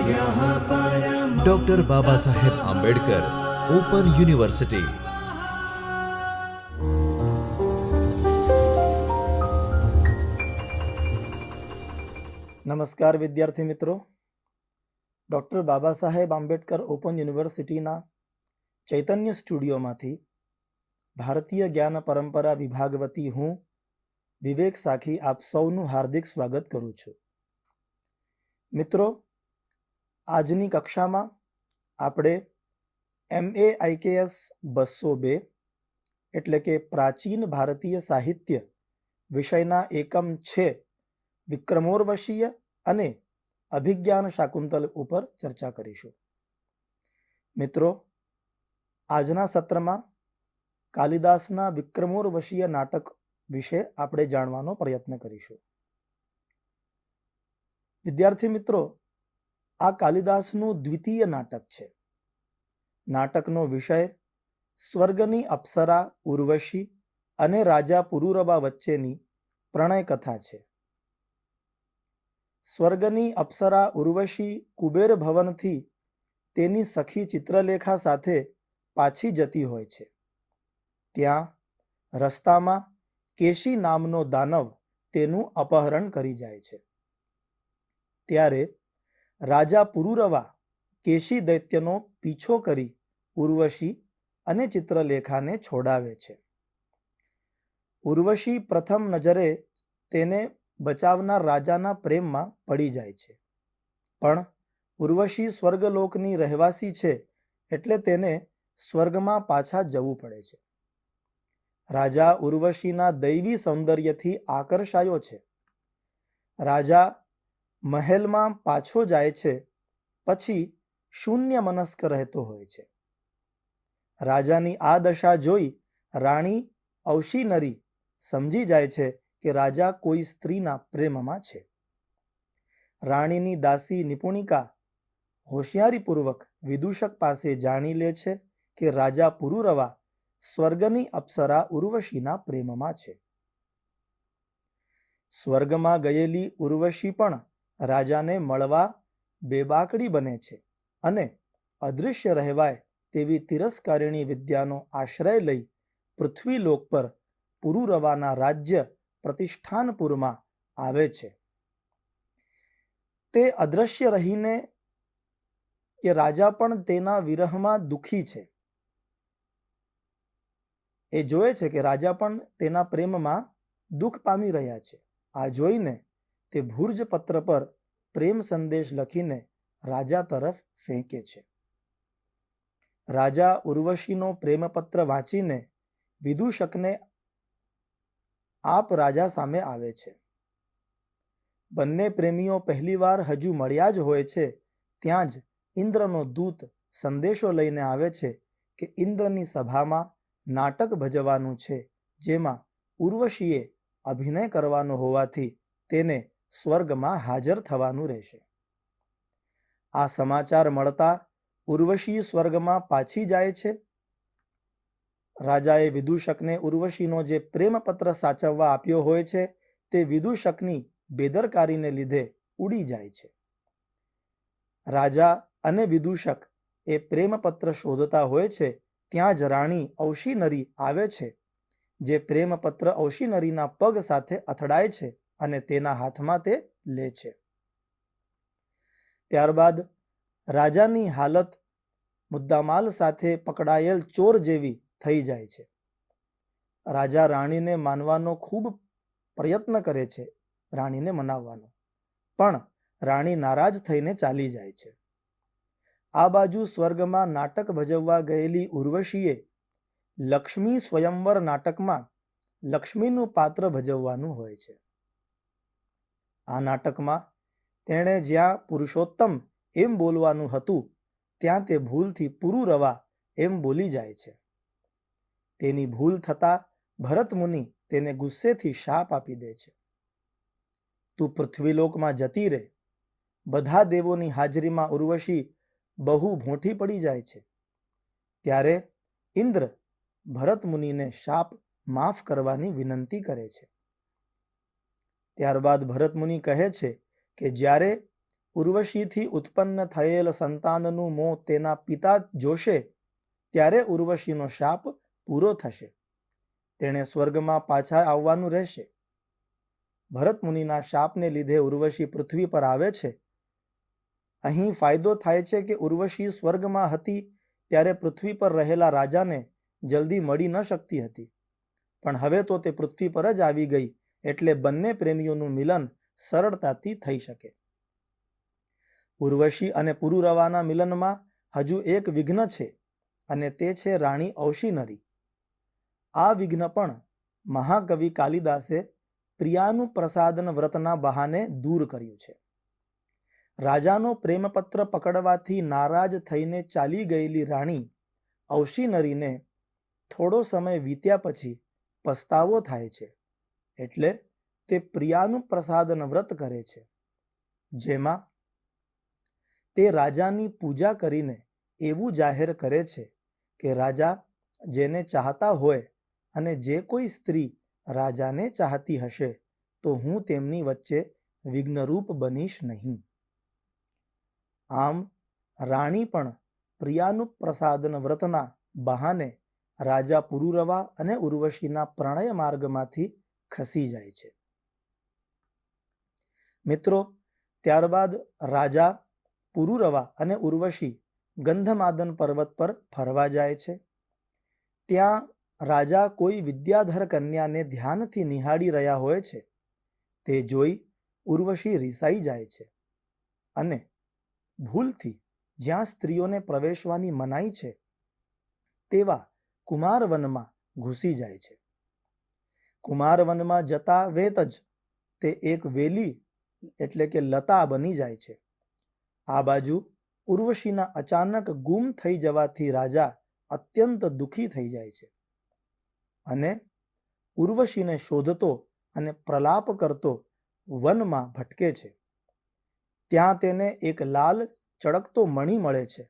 Doctor Baba Saheb Ambedkar open university. નમસ્કાર વિદ્યાર્થી મિત્રો, ડૉક્ટર બાબા સાહેબ આંબેડકર ઓપન યુનિવર્સિટીના ચૈતન્ય સ્ટુડિયોમાંથી ભારતીય જ્ઞાન પરંપરા વિભાગ વતી હું વિવેક સાખી આપ સૌનું હાર્દિક સ્વાગત કરું છું. મિત્રો, આજની કક્ષામાં આપણે MAIKS 202 એટલે કે પ્રાચીન ભારતીય સાહિત્ય વિષયના એકમ 6 વિક્રમોર્વશીય અને અભિજ્ઞાન શાકુંતલ ઉપર ચર્ચા કરીશું. મિત્રો, આજના સત્રમાં કાલિદાસના વિક્રમોર્વશીય નાટક વિશે આપણે જાણવાનો પ્રયત્ન કરીશું. વિદ્યાર્થી મિત્રો, આ કાલિદાસનું દ્વિતીય નાટક છે. નાટકનો વિષય સ્વર્ગની અપ્સરા ઉર્વશી અને રાજા પુરુરવા વચ્ચેની પ્રણય કથા છે. સ્વર્ગની અપ્સરા ઉર્વશી કુબેર ભવનથી તેની સખી ચિત્રલેખા સાથે પાછી જતી હોય છે. ત્યાં રસ્તામાં કેશી નામનો દાનવ તેનું અપહરણ કરી જાય છે. ત્યારે રાજા પુરુરવા કેશી દૈત્યનો પીછો કરી ઉર્વશી અને ચિત્રલેખાને છોડાવે છે. ઉર્વશી પ્રથમ નજરે તેને બચાવનાર રાજાના પ્રેમમાં પડી જાય છે, પણ ઉર્વશી સ્વર્ગલોકની રહેવાસી છે એટલે તેને સ્વર્ગમાં પાછા જવું પડે છે. રાજા ઉર્વશીના દૈવી સૌંદર્યથી આકર્ષાયો છે. રાજા મહેલમાં પાછો જાય છે પછી શૂન્ય મનસ્ક રહેતો હોય છે. રાજાની આ દશા જોઈ રાણી ઔશીનરી સમજી જાય છે કે રાજા કોઈ સ્ત્રીના પ્રેમમાં છે. રાણીની દાસી નિપુણિકા હોશિયારીપૂર્વક વિદૂષક પાસે જાણી લે છે કે રાજા પુરુરવા સ્વર્ગની અપ્સરા ઉર્વશીના પ્રેમમાં છે. સ્વર્ગમાં ગયેલી ઉર્વશી પણ રાજાને મળવા બેબાકડી બને છે અને અદૃશ્ય રહેવાય તેવી તિરસ્કારિણી વિદ્યાનો આશ્રય લઈ પૃથ્વીલોક પર પુરુરવાના રાજ્ય પ્રતિષ્ઠાનપુરમાં આવે છે. તે અદ્રશ્ય રહીને કે રાજા પણ તેના વિરહમાં દુઃખી છે. એ જોવે છે કે રાજા પણ તેના પ્રેમમાં દુઃખ પામી રહ્યા છે. આ જોઈને તે ભુર્જપત્ર પર પ્રેમ સંદેશ લખીને રાજા તરફ ફેંકે છે. રાજા ઉર્વશીનો પ્રેમપત્ર વાંચીને વિદૂષકને આપ રાજા સામે આવે છે. બંને પ્રેમીઓ પહેલીવાર હજુ મળ્યા જ હોય છે ત્યાં જ ઇન્દ્રનો દૂત સંદેશો લઈને આવે છે કે ઇન્દ્રની સભામાં નાટક ભજવાનું છે જેમાં ઉર્વશીએ અભિનય કરવાનો હોવાથી તેને સ્વર્ગમાં હાજર થવાનું રહેશે. આ સમાચાર મળતા ઉર્વશી સ્વર્ગમાં પાછી જાય છે. રાજાએ વિદૂષકને ઉર્વશીનો જે પ્રેમપત્ર સાચવવા આપ્યો હોય છે તે વિદૂષકની બેદરકારીને લીધે ઉડી જાય છે. રાજા અને વિદૂષક એ પ્રેમપત્ર શોધતા હોય છે ત્યાં જ રાણી ઔશીનરી આવે છે, જે પ્રેમપત્ર ઔશીનરીના પગ સાથે અથડાય છે અને તેના હાથમાં તે લે છે. ત્યારબાદ રાજાની હાલત મુદ્દામાલ સાથે પકડાયેલ ચોર જેવી થઈ જાય છે. રાજા રાણીને માનવાનો ખૂબ પ્રયત્ન કરે છે, રાણીને મનાવવાનો, પણ રાણી નારાજ થઈને ચાલી જાય છે. આ બાજુ સ્વર્ગમાં નાટક ભજવવા ગયેલી ઉર્વશીએ લક્ષ્મી સ્વયંવર નાટકમાં લક્ષ્મીનું પાત્ર ભજવવાનું હોય છે. આ નાટકમાં તેણે જ્યાં પુરુષોત્તમ એમ બોલવાનું હતું ત્યાં તે ભૂલથી પુરુરવા એમ બોલી જાય છે. તેની ભૂલ થતાં ભરત મુનિ તેને ગુસ્સેથી શાપ આપી દે છે. તું પૃથ્વીલોકમાં જતી રહે. બધા દેવોની હાજરીમાં ઉર્વશી બહુ ભોંઠી પડી જાય છે. ત્યારે ઇન્દ્ર ભરત મુનિને શાપ માફ કરવાની વિનંતી કરે છે. ત્યારબાદ ભરત મુનિ કહે છે કે જ્યારે ઉર્વશીથી ઉત્પન્ન થયેલ સંતાનનું મોં તેના પિતા જોશે ત્યારે ઉર્વશીનો શાપ પૂરો થશે. તેણે સ્વર્ગમાં પાછા આવવાનું રહેશે. ભરત મુનિના શાપને લીધે ઉર્વશી પૃથ્વી પર આવે છે. અહીં ફાયદો થાય છે કે ઉર્વશી સ્વર્ગમાં હતી ત્યારે પૃથ્વી પર રહેલા રાજાને જલ્દી મળી ન શકતી હતી, પણ હવે તો તે પૃથ્વી પર જ આવી ગઈ એટલે બંને પ્રેમીઓનું મિલન સરળતાથી થઈ શકે. ઉર્વશી અને પુરુરવાના મિલનમાં હજુ એક વિઘ્ન છે અને તે છે રાણી ઔશીનરી. આ વિઘ્ન પણ મહાકવિ કાલિદાસે પ્રિયાનુપ્રસાદન વ્રતના બહાને દૂર કર્યું છે. રાજાનો પ્રેમપત્ર પકડવાથી નારાજ થઈને ચાલી ગયેલી રાણી ઔશીનરીને થોડો સમય વીત્યા પછી પસ્તાવો થાય છે, એટલે તે પ્રિયાનુપ્રસાદન વ્રત કરે છે, જેમાં તે રાજાની પૂજા કરીને એવું જાહેર કરે છે કે રાજા જેને ચાહતા હોય અને જે કોઈ સ્ત્રી રાજાને ચાહતી હશે તો હું તેમની વચ્ચે વિઘ્નરૂપ બનીશ નહીં. આમ રાણી પણ પ્રિયાનુપ્રસાદન વ્રતના બહાને રાજા પુરુરવા અને ઉર્વશીના પ્રણય માર્ગમાંથી ખસી જાય છે. મિત્રો, ત્યારબાદ રાજા પુરુરવા અને ઉર્વશી ગંધમાદન પર્વત પર ફરવા જાય છે. ત્યાં રાજા કોઈ વિદ્યાધર કન્યાને ધ્યાનથી નિહાળી રહ્યા હોય છે. તે જોઈ ઉર્વશી રીસાઈ જાય છે અને ભૂલથી જ્યાં સ્ત્રીઓને પ્રવેશવાની મનાઈ છે તેવા કુમારવનમાં ઘૂસી જાય છે. કુમારવનમાં જતા વેત જ તે એક વેલી એટલે કે લતા બની જાય છે. આ બાજુ ઉર્વશીના અચાનક ગુમ થઈ જવાથી રાજા અત્યંત દુઃખી થઈ જાય છે અને ઉર્વશીને શોધતો અને પ્રલાપ કરતો વનમાં ભટકે છે. ત્યાં તેને એક લાલ ચળકતો મણી મળે છે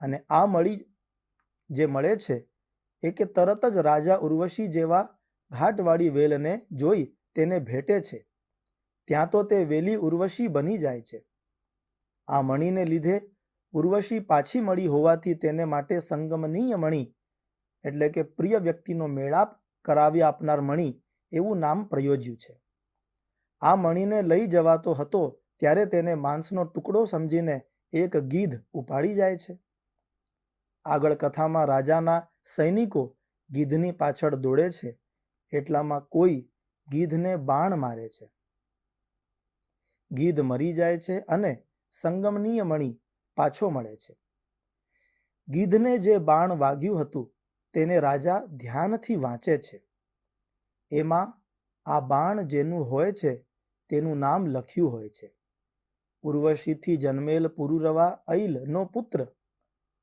અને આ મણી જે મળે છે એ કે તરત જ રાજા ઉર્વશી જેવા ઘાટવાળી વેલને જોઈ તેને ભેટે છે. ત્યાં તો તે વેલી ઉર્વશી બની જાય છે. આ મણીને લીધે ઉર્વશી પાછી મળી હોવાથી તેને માટે સંગમનીય મણી એટલે કે પ્રિય વ્યક્તિનો મેળાપ કરાવી આપનાર મણી એવું નામ પ્રયોજ્યું છે. આ મણીને લઈ જવાતો હતો ત્યારે તેને માંસનો ટુકડો સમજીને એક ગીધ ઉપાડી જાય છે. આગળ કથામાં રાજાના સૈનિકો ગીધની પાછળ દોડે છે, એટલામાં કોઈ ગીધને બાણ મારે છે. ગીધ મરી જાય છે અને સંગમનીય મણી પાછો મળે છે. ગીધને જે બાણ વાગ્યું હતું તેને રાજા ધ્યાનથી વાંચે છે. એમાં આ બાણ જેનું હોય છે તેનું નામ લખ્યું હોય છે. ઉર્વશીથી જન્મેલ પુરુરવા અઈલનો પુત્ર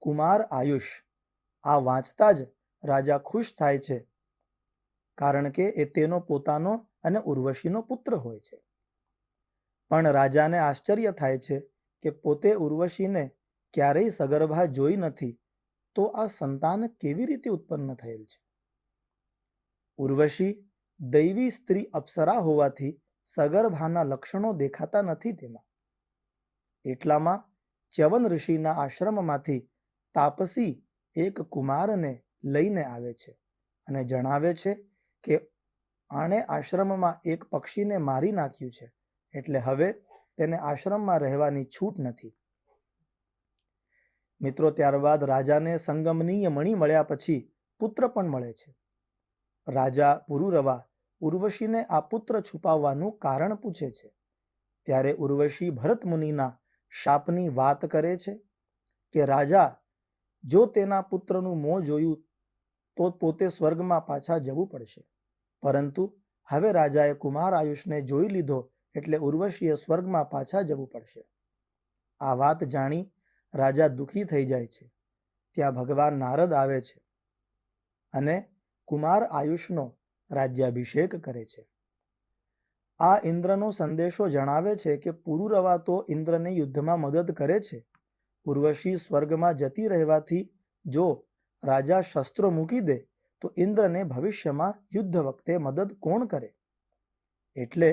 કુમાર આયુષ. આ વાંચતા જ રાજા ખુશ થાય છે, કારણ કે એ તેનો પોતાનો અને ઉર્વશીનો પુત્ર હોય છે. પણ રાજાને આશ્ચર્ય થાય છે કે પોતે ઉર્વશીને ક્યારેય સગર્ભા જોઈ નથી, તો આ સંતાન કેવી રીતે ઉત્પન્ન થયેલ છે. ઉર્વશી દૈવી સ્ત્રી અપ્સરા હોવાથી સગર્ભાના લક્ષણો દેખાતા નથી તેમાં. એટલામાં ચ્યવન ઋષિના આશ્રમમાંથી તાપસી એક કુમારને લઈને આવે છે અને જણાવે છે કે આણે આશ્રમમાં એક પક્ષીને મારી નાખ્યું છે, એટલે હવે તેને આશ્રમમાં રહેવાની છૂટ નથી. મિત્રો, ત્યારબાદ રાજાને સંગમનીય મણી મળ્યા પછી પુત્ર પણ મળે છે. રાજા પુરુરવા ઉર્વશીને આ પુત્ર છુપાવવાનું કારણ પૂછે છે. ત્યારે ઉર્વશી ભરત મુનિના શાપની વાત કરે છે કે રાજા જો તેના પુત્રનું મોં જોયું તો પોતે સ્વર્ગમાં પાછા જવું પડશે, પરંતુ હવે રાજાએ કુમાર આયુષને જોઈ લીધો એટલે ઉર્વશીએ સ્વર્ગમાં પાછા જવું પડશે. આ વાત જાણી રાજા દુઃખી થઈ જાય છે. ત્યાં ભગવાન નારદ આવે છે અને કુમાર આયુષનો રાજ્યાભિષેક કરે છે. આ ઇન્દ્રનો સંદેશો જણાવે છે કે પુરુરવા તો ઇન્દ્રને યુદ્ધમાં મદદ કરે છે. ઉર્વશી સ્વર્ગમાં જતી રહેવાથી જો રાજા શસ્ત્રો મૂકી દે તો ઇન્દ્રને ભવિષ્યમાં યુદ્ધ વખતે મદદ કોણ કરે? એટલે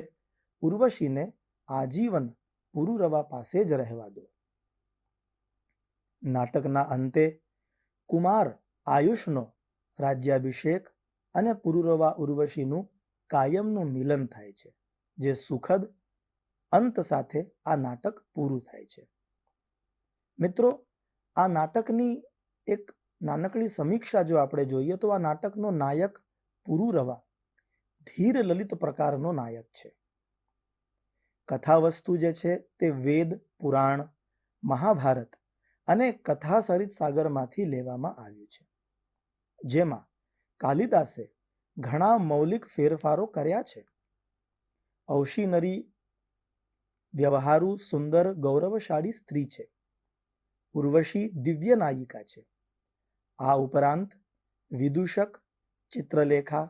ઉર્વશીને આજીવન પુરુરવા પાસે જ રહેવા દો. નાટકના અંતે કુમાર આયુષનો રાજ્યાભિષેક અને પુરુરવા ઉર્વશીનું કાયમનું મિલન થાય છે, જે સુખદ અંત સાથે આ નાટક પૂરું થાય છે. મિત્રો, આ નાટકની એક નાનકડી સમીક્ષા જો આપણે જોઈએ તો આ નાટકનો નાયક પુરુરવા ધીર લલિત પ્રકારનો નાયક છે. કથાવસ્તુ જે છે તે વેદ, પુરાણ, મહાભારત અને કથા સરિત સાગરમાંથી લેવામાં આવ્યું છે, જેમાં કાલિદાસે ઘણા મૌલિક ફેરફારો કર્યા છે. ઔશીનરી વ્યવહારુ, સુંદર, ગૌરવશાળી સ્ત્રી છે. ઉર્વશી દિવ્ય નાયિકા છે. આ ઉપરાંત વિદૂષક, ચિત્રલેખા,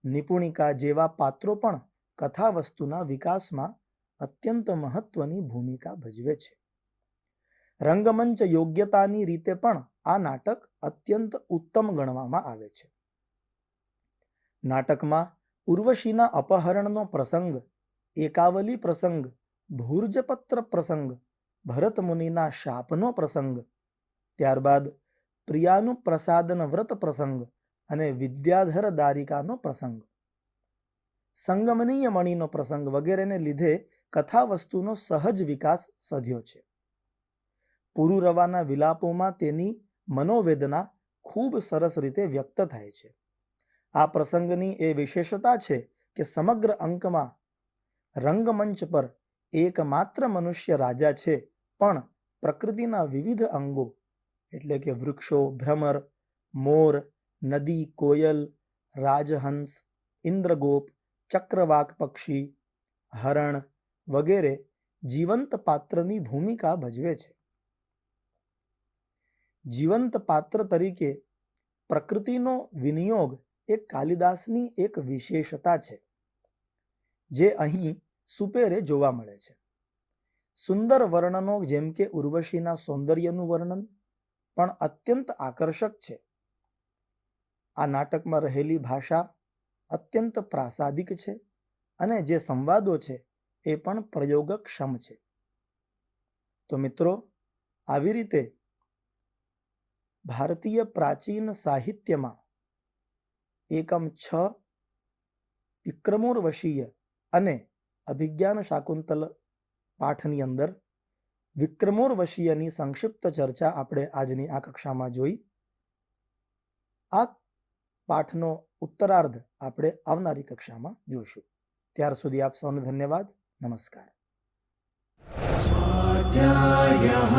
નિપુણિકા જેવા પાત્રો પણ કથાવસ્તુના વિકાસમાં અત્યંત મહત્વની ભૂમિકા ભજવે છે. રંગમંચ યોગ્યતાની રીતે પણ આ નાટક અત્યંત ઉત્તમ ગણવામાં આવે છે. નાટકમાં ઉર્વશીના અપહરણનો પ્રસંગ, એકાવલી પ્રસંગ, ભૂર્જપત્ર પ્રસંગ, ભરત મુનિના શાપનો પ્રસંગ, ત્યારબાદ પ્રિયાનું પ્રસાદન વ્રત પ્રસંગ અને વિદ્યાધર દારિકાનો પ્રસંગ, સંગમનીય મણિનો પ્રસંગ વગેરેને લીધે કથાવસ્તુનો સહજ વિકાસ સાધ્યો છે. પુરુરવાના વિલાપોમાં તેની મનોવેદના ખૂબ સરસ રીતે વ્યક્ત થાય છે. આ પ્રસંગની એ વિશેષતા છે કે સમગ્ર અંકમાં રંગમંચ પર એકમાત્ર મનુષ્ય રાજા છે, પણ પ્રકૃતિના વિવિધ અંગો એટલે કે વૃક્ષો, ભ્રમર, મોર, નદી, કોયલ, રાજહંસ, ઇન્દ્રગોપ, ચક્રવાક પક્ષી, હરણ વગેરે જીવંત પાત્રની ભૂમિકા ભજવે છે. જીવંત પાત્ર તરીકે પ્રકૃતિનો વિનિયોગ એ કાલિદાસની એક વિશેષતા છે, જે અહીં સુપેરે જોવા મળે છે. સુંદર વર્ણનો જેમ કે ઉર્વશીના સૌંદર્યનું વર્ણન પણ અત્યંત આકર્ષક છે. આ નાટકમાં રહેલી ભાષા અત્યંત પ્રાસાદિક છે અને જે સંવાદો છે એ પણ પ્રયોગક્ષમ છે. તો મિત્રો, આવી રીતે ભારતીય પ્રાચીન સાહિત્યમાં એકમ 6 વિક્રમોર્વશીય અને અભિજ્ઞાન શાકુંતલ પાઠની અંદર વિક્રમોર્વશીયની સંક્ષિપ્ત ચર્ચા આપણે આજની આ કક્ષામાં જોઈ. આ પાઠનો ઉત્તરાર્ધ આપણે આવનારી કક્ષામાં જોઈશું. ત્યાર સુધી આપ સૌને ધન્યવાદ. નમસ્કાર. स्वाध्यायः